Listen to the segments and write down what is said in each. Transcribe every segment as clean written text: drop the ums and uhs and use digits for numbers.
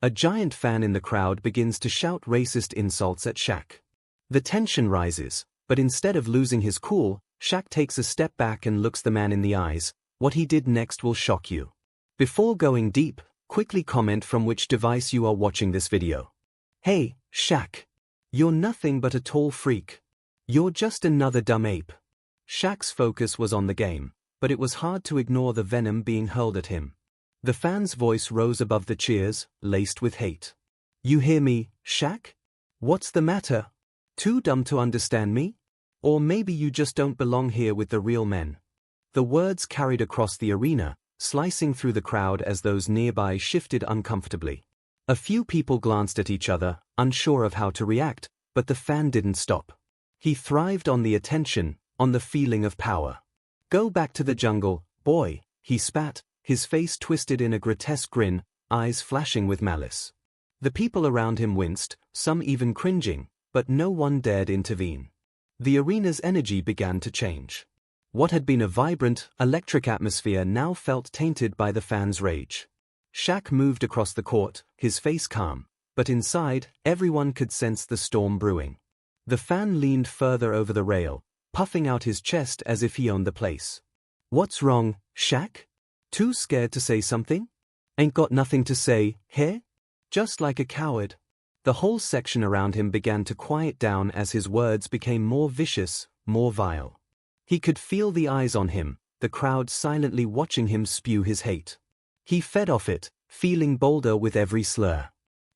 A giant fan in the crowd begins to shout racist insults at Shaq. The tension rises, but instead of losing his cool, Shaq takes a step back and looks the man in the eyes. What he did next will shock you. Before going deep, quickly comment from which device you are watching this video. Hey, Shaq. You're nothing but a tall freak. You're just another dumb ape. Shaq's focus was on the game, but it was hard to ignore the venom being hurled at him. The fan's voice rose above the cheers, laced with hate. You hear me, Shaq? What's the matter? Too dumb to understand me? Or maybe you just don't belong here with the real men. The words carried across the arena, slicing through the crowd as those nearby shifted uncomfortably. A few people glanced at each other, unsure of how to react, but the fan didn't stop. He thrived on the attention, on the feeling of power. Go back to the jungle, boy, he spat, his face twisted in a grotesque grin, eyes flashing with malice. The people around him winced, some even cringing, but no one dared intervene. The arena's energy began to change. What had been a vibrant, electric atmosphere now felt tainted by the fans' rage. Shaq moved across the court, his face calm, but inside, everyone could sense the storm brewing. The fan leaned further over the rail, puffing out his chest as if he owned the place. What's wrong, Shaq? Too scared to say something? Ain't got nothing to say, here? Just like a coward. The whole section around him began to quiet down as his words became more vicious, more vile. He could feel the eyes on him, the crowd silently watching him spew his hate. He fed off it, feeling bolder with every slur.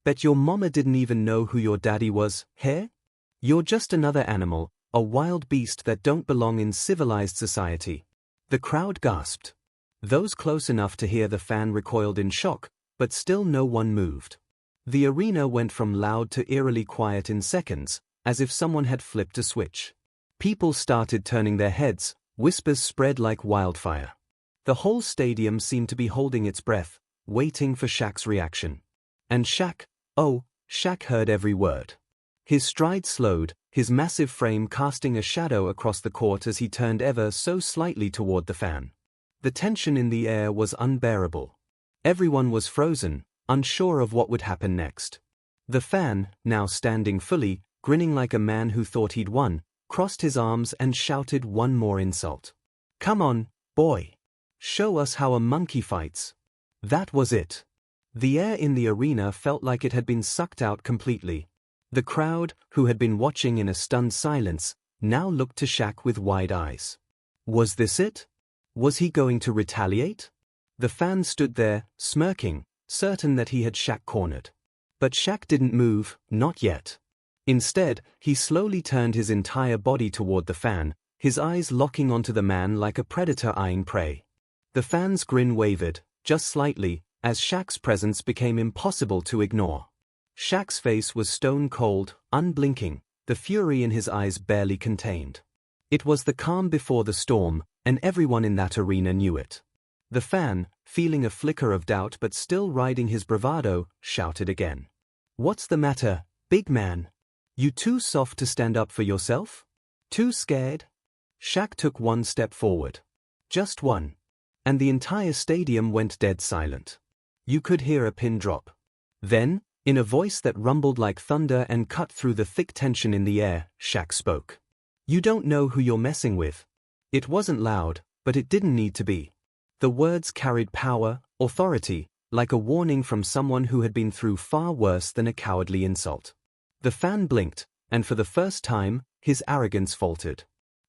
Bet your mama didn't even know who your daddy was, here? You're just another animal, a wild beast that don't belong in civilized society. The crowd gasped. Those close enough to hear the fan recoiled in shock, but still no one moved. The arena went from loud to eerily quiet in seconds, as if someone had flipped a switch. People started turning their heads, whispers spread like wildfire. The whole stadium seemed to be holding its breath, waiting for Shaq's reaction. And Shaq heard every word. His stride slowed, his massive frame casting a shadow across the court as he turned ever so slightly toward the fan. The tension in the air was unbearable. Everyone was frozen, unsure of what would happen next. The fan, now standing fully, grinning like a man who thought he'd won, crossed his arms and shouted one more insult. Come on, boy. Show us how a monkey fights. That was it. The air in the arena felt like it had been sucked out completely. The crowd, who had been watching in a stunned silence, now looked to Shaq with wide eyes. Was this it? Was he going to retaliate? The fan stood there, smirking, certain that he had Shaq cornered. But Shaq didn't move, not yet. Instead, he slowly turned his entire body toward the fan, his eyes locking onto the man like a predator eyeing prey. The fan's grin wavered, just slightly, as Shaq's presence became impossible to ignore. Shaq's face was stone cold, unblinking, the fury in his eyes barely contained. It was the calm before the storm, and everyone in that arena knew it. The fan, feeling a flicker of doubt but still riding his bravado, shouted again. What's the matter, big man? You too soft to stand up for yourself? Too scared? Shaq took one step forward. Just one. And the entire stadium went dead silent. You could hear a pin drop. Then, in a voice that rumbled like thunder and cut through the thick tension in the air, Shaq spoke. You don't know who you're messing with. It wasn't loud, but it didn't need to be. The words carried power, authority, like a warning from someone who had been through far worse than a cowardly insult. The fan blinked, and for the first time, his arrogance faltered.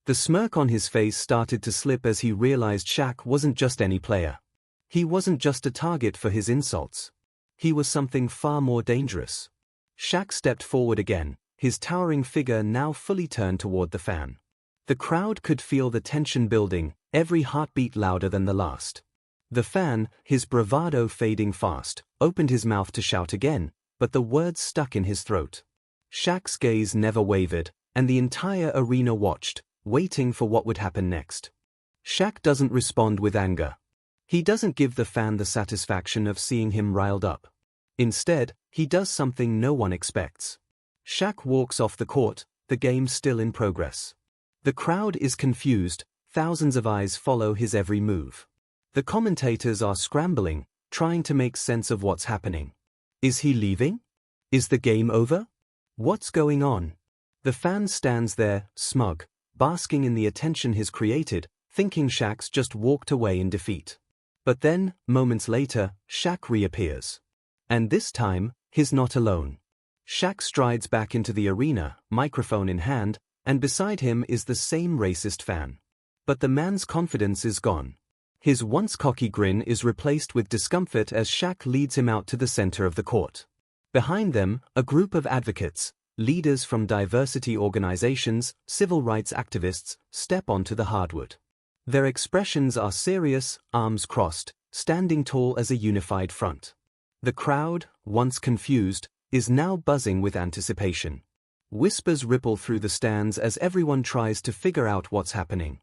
The smirk on his face started to slip as he realized Shaq wasn't just any player. He wasn't just a target for his insults. He was something far more dangerous. Shaq stepped forward again, his towering figure now fully turned toward the fan. The crowd could feel the tension building, every heartbeat louder than the last. The fan, his bravado fading fast, opened his mouth to shout again, but the words stuck in his throat. Shaq's gaze never wavered, and the entire arena watched, waiting for what would happen next. Shaq doesn't respond with anger. He doesn't give the fan the satisfaction of seeing him riled up. Instead, he does something no one expects. Shaq walks off the court, the game still in progress. The crowd is confused, thousands of eyes follow his every move. The commentators are scrambling, trying to make sense of what's happening. Is he leaving? Is the game over? What's going on? The fan stands there, smug, basking in the attention he's created, thinking Shaq's just walked away in defeat. But then, moments later, Shaq reappears. And this time, he's not alone. Shaq strides back into the arena, microphone in hand, and beside him is the same racist fan. But the man's confidence is gone. His once cocky grin is replaced with discomfort as Shaq leads him out to the center of the court. Behind them, a group of advocates, leaders from diversity organizations, civil rights activists, step onto the hardwood. Their expressions are serious, arms crossed, standing tall as a unified front. The crowd, once confused, is now buzzing with anticipation. Whispers ripple through the stands as everyone tries to figure out what's happening.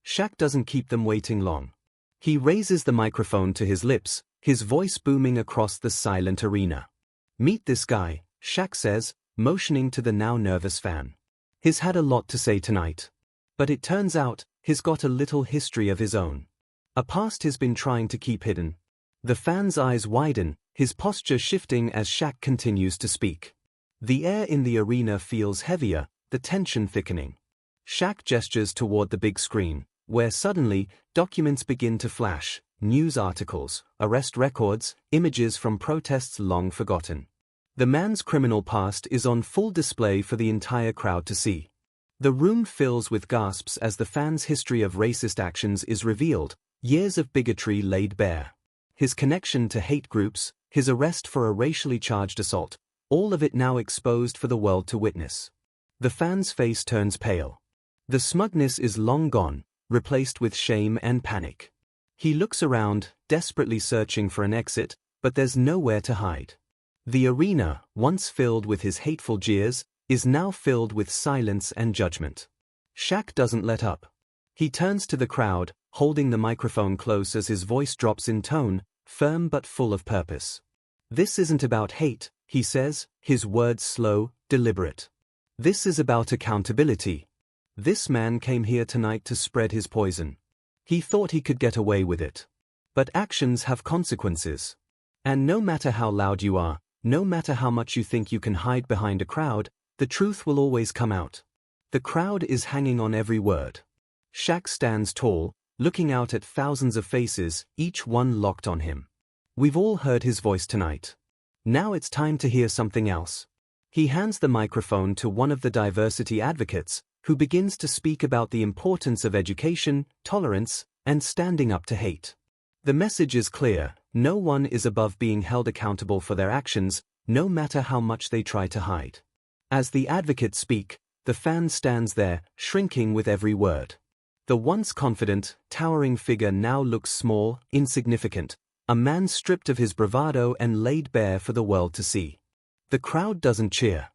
Shaq doesn't keep them waiting long. He raises the microphone to his lips, his voice booming across the silent arena. "Meet this guy," Shaq says, motioning to the now nervous fan. He's had a lot to say tonight. But it turns out, he's got a little history of his own. A past he's been trying to keep hidden. The fan's eyes widen, his posture shifting as Shaq continues to speak. The air in the arena feels heavier, the tension thickening. Shaq gestures toward the big screen, where suddenly, documents begin to flash, news articles, arrest records, images from protests long forgotten. The man's criminal past is on full display for the entire crowd to see. The room fills with gasps as the fan's history of racist actions is revealed, years of bigotry laid bare. His connection to hate groups, his arrest for a racially charged assault, all of it now exposed for the world to witness. The fan's face turns pale. The smugness is long gone, replaced with shame and panic. He looks around, desperately searching for an exit, but there's nowhere to hide. The arena, once filled with his hateful jeers, is now filled with silence and judgment. Shaq doesn't let up. He turns to the crowd, holding the microphone close as his voice drops in tone, firm but full of purpose. "This isn't about hate," he says, his words slow, deliberate. "This is about accountability. This man came here tonight to spread his poison. He thought he could get away with it. But actions have consequences. And no matter how loud you are, no matter how much you think you can hide behind a crowd, the truth will always come out." The crowd is hanging on every word. Shaq stands tall, looking out at thousands of faces, each one locked on him. We've all heard his voice tonight. Now it's time to hear something else. He hands the microphone to one of the diversity advocates, who begins to speak about the importance of education, tolerance, and standing up to hate. The message is clear: no one is above being held accountable for their actions, no matter how much they try to hide. As the advocates speak, the fan stands there, shrinking with every word. The once confident, towering figure now looks small, insignificant, a man stripped of his bravado and laid bare for the world to see. The crowd doesn't cheer.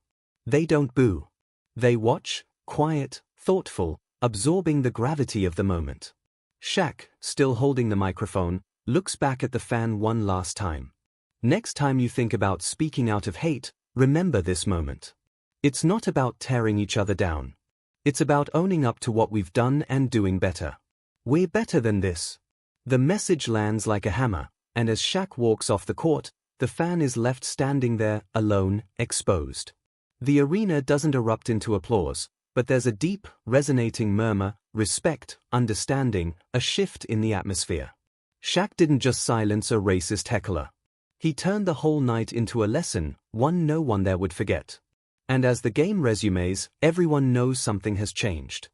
They don't boo. They watch, quiet, thoughtful, absorbing the gravity of the moment. Shaq, still holding the microphone, looks back at the fan one last time. "Next time you think about speaking out of hate, remember this moment. It's not about tearing each other down. It's about owning up to what we've done and doing better. We're better than this." The message lands like a hammer, and as Shaq walks off the court, the fan is left standing there, alone, exposed. The arena doesn't erupt into applause, but there's a deep, resonating murmur, respect, understanding, a shift in the atmosphere. Shaq didn't just silence a racist heckler. He turned the whole night into a lesson, one no one there would forget. And as the game resumes, everyone knows something has changed.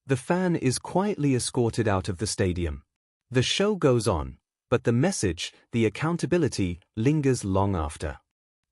The fan is quietly escorted out of the stadium. The show goes on, but the message, the accountability, lingers long after.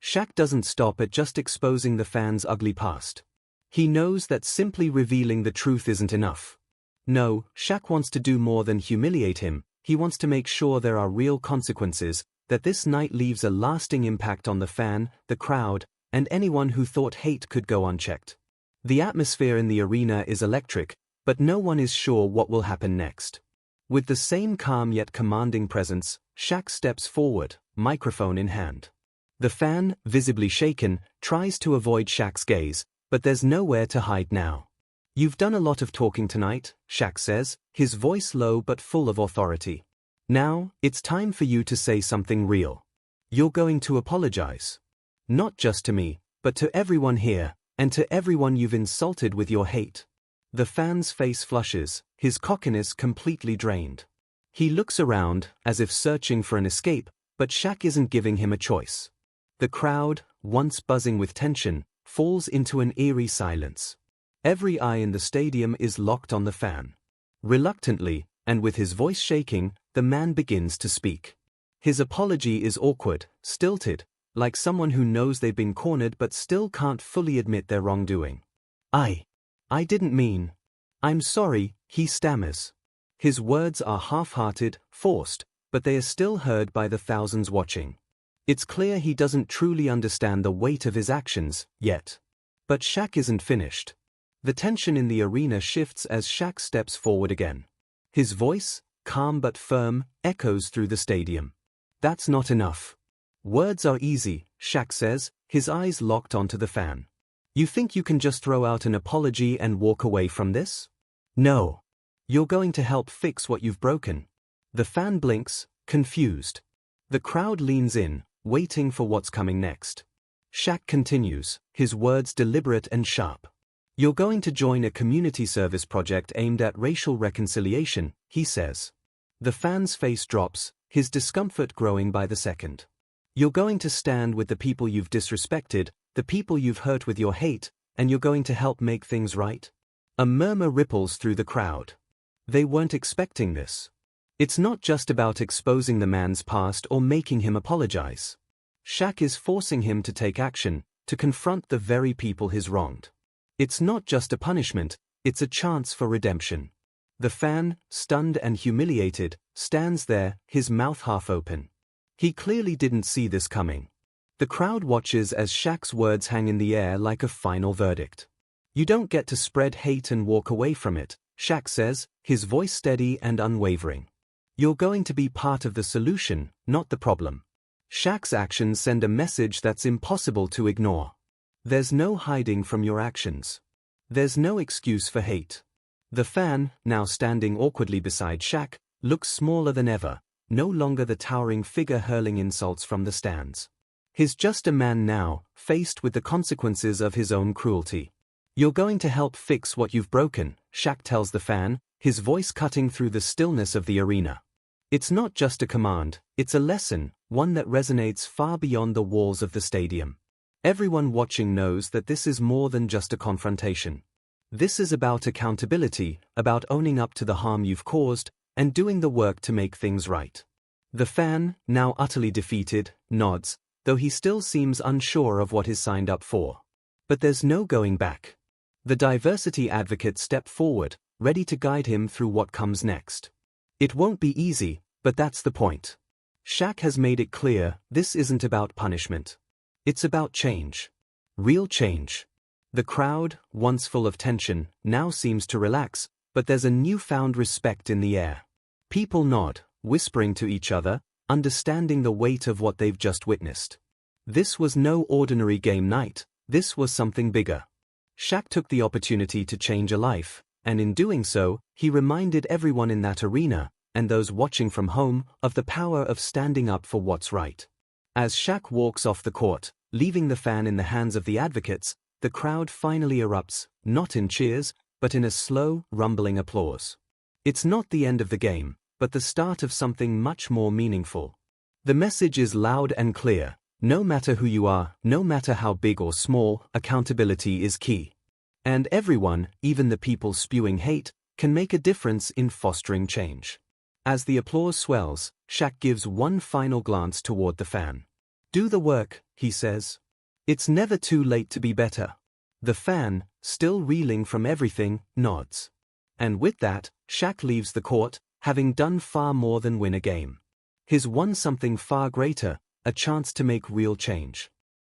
Shaq doesn't stop at just exposing the fan's ugly past. He knows that simply revealing the truth isn't enough. No, Shaq wants to do more than humiliate him. He wants to make sure there are real consequences, that this night leaves a lasting impact on the fan, the crowd, and anyone who thought hate could go unchecked. The atmosphere in the arena is electric, but no one is sure what will happen next. With the same calm yet commanding presence, Shaq steps forward, microphone in hand. The fan, visibly shaken, tries to avoid Shaq's gaze, but there's nowhere to hide now. "You've done a lot of talking tonight," Shaq says, his voice low but full of authority. "Now, it's time for you to say something real. You're going to apologize. Not just to me, but to everyone here, and to everyone you've insulted with your hate. The fan's face flushes, his cockiness completely drained. He looks around, as if searching for an escape, but Shaq isn't giving him a choice. The crowd, once buzzing with tension, falls into an eerie silence. Every eye in the stadium is locked on the fan. Reluctantly, and with his voice shaking, the man begins to speak. His apology is awkward, stilted, like someone who knows they've been cornered but still can't fully admit their wrongdoing. I didn't mean. I'm sorry, he stammers. His words are half-hearted, forced, but they are still heard by the thousands watching. It's clear he doesn't truly understand the weight of his actions, yet. But Shaq isn't finished. The tension in the arena shifts as Shaq steps forward again. His voice, calm but firm, echoes through the stadium. That's not enough. Words are easy, Shaq says, his eyes locked onto the fan. You think you can just throw out an apology and walk away from this? No. You're going to help fix what you've broken. The fan blinks, confused. The crowd leans in, waiting for what's coming next. Shaq continues, his words deliberate and sharp. You're going to join a community service project aimed at racial reconciliation, he says. The fan's face drops, his discomfort growing by the second. You're going to stand with the people you've disrespected, the people you've hurt with your hate, and you're going to help make things right? A murmur ripples through the crowd. They weren't expecting this. It's not just about exposing the man's past or making him apologize. Shaq is forcing him to take action, to confront the very people he's wronged. It's not just a punishment, it's a chance for redemption. The fan, stunned and humiliated, stands there, his mouth half open. He clearly didn't see this coming. The crowd watches as Shaq's words hang in the air like a final verdict. You don't get to spread hate and walk away from it, Shaq says, his voice steady and unwavering. You're going to be part of the solution, not the problem. Shaq's actions send a message that's impossible to ignore. There's no hiding from your actions. There's no excuse for hate. The fan, now standing awkwardly beside Shaq, looks smaller than ever, no longer the towering figure hurling insults from the stands. He's just a man now, faced with the consequences of his own cruelty. You're going to help fix what you've broken, Shaq tells the fan, his voice cutting through the stillness of the arena. It's not just a command, it's a lesson, one that resonates far beyond the walls of the stadium. Everyone watching knows that this is more than just a confrontation. This is about accountability, about owning up to the harm you've caused, and doing the work to make things right. The fan, now utterly defeated, nods, though he still seems unsure of what he's signed up for. But there's no going back. The diversity advocates step forward, ready to guide him through what comes next. It won't be easy, but that's the point. Shaq has made it clear, this isn't about punishment. It's about change. Real change. The crowd, once full of tension, now seems to relax, but there's a newfound respect in the air. People nod, whispering to each other, understanding the weight of what they've just witnessed. This was no ordinary game night, this was something bigger. Shaq took the opportunity to change a life, and in doing so, he reminded everyone in that arena, and those watching from home, of the power of standing up for what's right. As Shaq walks off the court, leaving the fan in the hands of the advocates, the crowd finally erupts, not in cheers, but in a slow, rumbling applause. It's not the end of the game, but the start of something much more meaningful. The message is loud and clear. No matter who you are, no matter how big or small, accountability is key. And everyone, even the people spewing hate, can make a difference in fostering change. As the applause swells, Shaq gives one final glance toward the fan. Do the work, he says. It's never too late to be better. The fan, still reeling from everything, nods. And with that, Shaq leaves the court, having done far more than win a game. He's won something far greater, a chance to make real change.